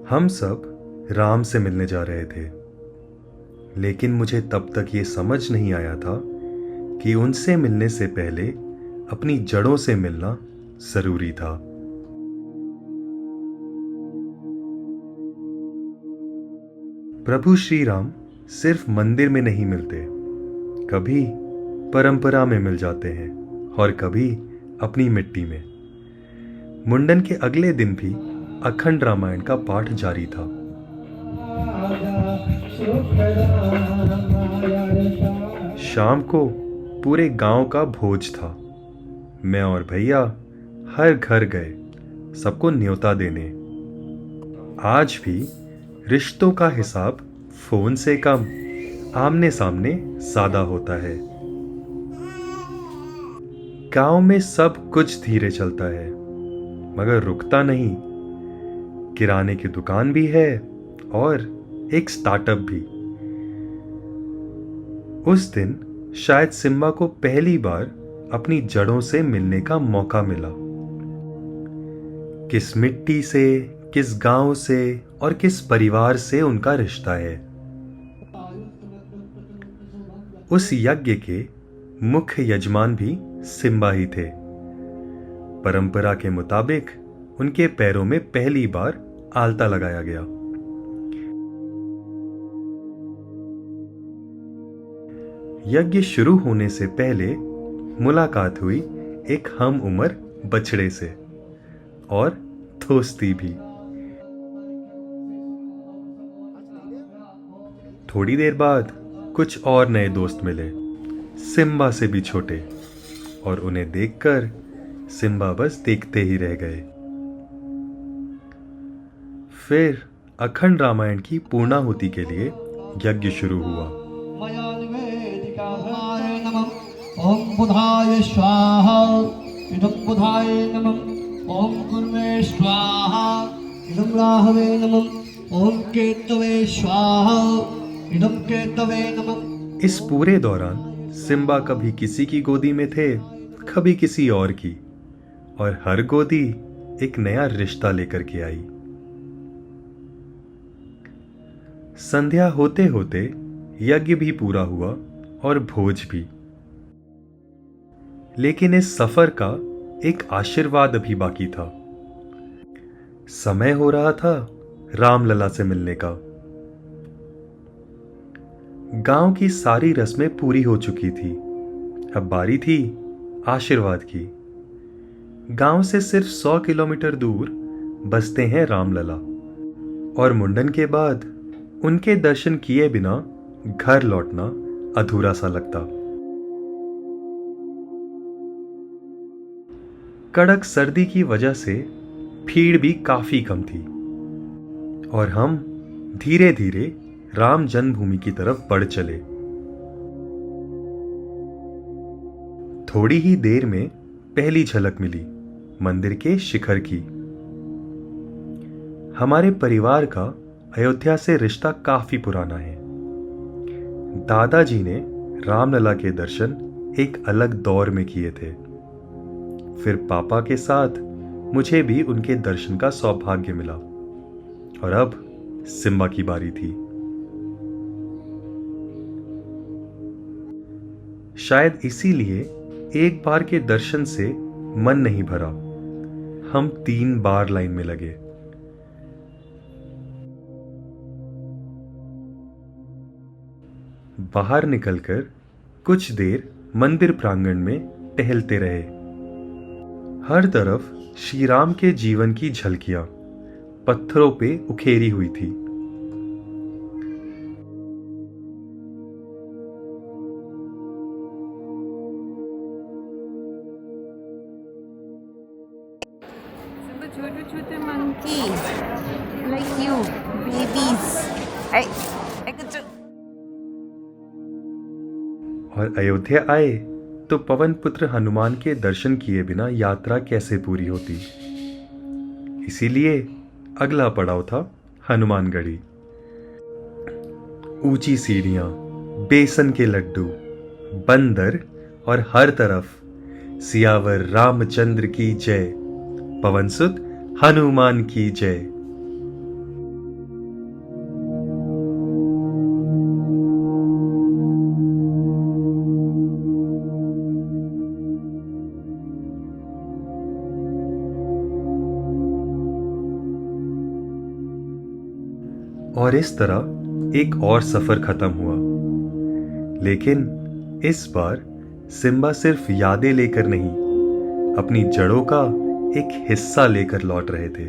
हम सब राम से मिलने जा रहे थे, लेकिन मुझे तब तक ये समझ नहीं आया था कि उनसे मिलने से पहले अपनी जड़ों से मिलना जरूरी था। प्रभु श्री राम सिर्फ मंदिर में नहीं मिलते, कभी परंपरा में मिल जाते हैं और कभी अपनी मिट्टी में। मुंडन के अगले दिन भी अखंड रामायण का पाठ जारी था। शाम को पूरे गांव का भोज था। मैं और भैया हर घर गए, सबको न्योता देने। आज भी रिश्तों का हिसाब फोन से कम, आमने सामने ज्यादा होता है। गांव में सब कुछ धीरे चलता है, मगर रुकता नहीं। किराने की दुकान भी है और एक स्टार्टअप भी। उस दिन शायद सिम्बा को पहली बार अपनी जड़ों से मिलने का मौका मिला। किस मिट्टी से, किस गांव से और किस परिवार से उनका रिश्ता है। उस यज्ञ के मुख्य यजमान भी सिम्बा ही थे। परंपरा के मुताबिक उनके पैरों में पहली बार आलता लगाया गया। यज्ञ शुरू होने से पहले मुलाकात हुई एक हम उम्र बछड़े से, और दोस्ती भी। थोड़ी देर बाद कुछ और नए दोस्त मिले, सिम्बा से भी छोटे, और उन्हें देखकर सिम्बा बस देखते ही रह गए। फिर अखंड रामायण की पूर्णाहुति के लिए यज्ञ शुरू हुआ। ओम बुधाय स्वाहा, इदं बुधाय नमः। ओम गुरुवे स्वाहा, इदं राहवे नमः। ओम केतवे स्वाहा, इदं केतवे नमः। इस पूरे दौरान सिम्बा कभी किसी की गोदी में थे, कभी किसी और की, और हर गोदी एक नया रिश्ता लेकर के आई। संध्या होते होते यज्ञ भी पूरा हुआ और भोज भी। लेकिन इस सफर का एक आशीर्वाद अभी बाकी था। समय हो रहा था रामलला से मिलने का। गांव की सारी रस्में पूरी हो चुकी थी, अब बारी थी आशीर्वाद की। गांव से सिर्फ 100 किलोमीटर दूर बसते हैं रामलला, और मुंडन के बाद उनके दर्शन किए बिना घर लौटना अधूरा सा लगता। कड़क सर्दी की वजह से भीड़ भी काफी कम थी, और हम धीरे धीरे राम जन्मभूमि की तरफ बढ़ चले। थोड़ी ही देर में पहली झलक मिली मंदिर के शिखर की। हमारे परिवार का अयोध्या से रिश्ता काफी पुराना है। दादाजी ने रामलला के दर्शन एक अलग दौर में किए थे। फिर पापा के साथ मुझे भी उनके दर्शन का सौभाग्य मिला, और अब सिम्बा की बारी थी। शायद इसीलिए एक बार के दर्शन से मन नहीं भरा, हम 3 बार लाइन में लगे। बाहर निकलकर कुछ देर मंदिर प्रांगण में टहलते रहे। हर तरफ श्री राम के जीवन की झलकियां पत्थरों पे उखेरी हुई थी। छोटे छोटे monkey like you, babies. I could just... और अयोध्या आए तो पवन पुत्र हनुमान के दर्शन किए बिना यात्रा कैसे पूरी होती। इसीलिए अगला पड़ाव था हनुमानगढ़ी। ऊंची सीढ़ियां, बेसन के लड्डू, बंदर, और हर तरफ सियावर रामचंद्र की जय, पवन सुत हनुमान की जय। और इस तरह एक और सफर खत्म हुआ। लेकिन इस बार सिम्बा सिर्फ यादें लेकर नहीं, अपनी जड़ों का एक हिस्सा लेकर लौट रहे थे।